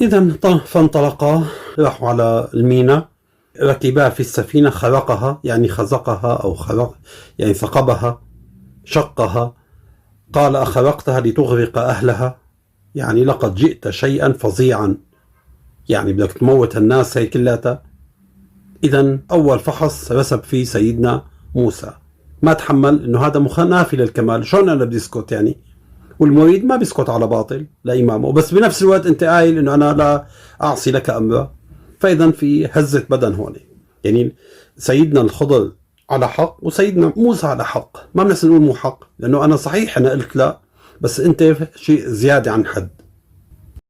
إذا فانطلقا، راحوا على الميناء، ركبا في السفينة، خرقها يعني خزقها أو خرق يعني ثقبها، شقها. قال: أخرقتها لتغرق أهلها؟ يعني لقد جئت شيئا فظيعا، يعني بدك تموت الناس هي كلها. إذا أول فحص رسب فيه سيدنا موسى، ما تحمل إنه هذا مخنافي للكمال. شلون أنا بدي اسكت يعني؟ والمريد ما بيسكت على باطل لإمامه، بس بنفس الوقت أنت قايل إنه أنا لا أعصي لك أمرا. فإذا في هزة بدن هون، يعني سيدنا الخضر على حق وسيدنا موسى على حق، ما بنحسن نقول مو حق، لأنه أنا صحيح أنا قلت لا، بس أنت شيء زيادة عن حد.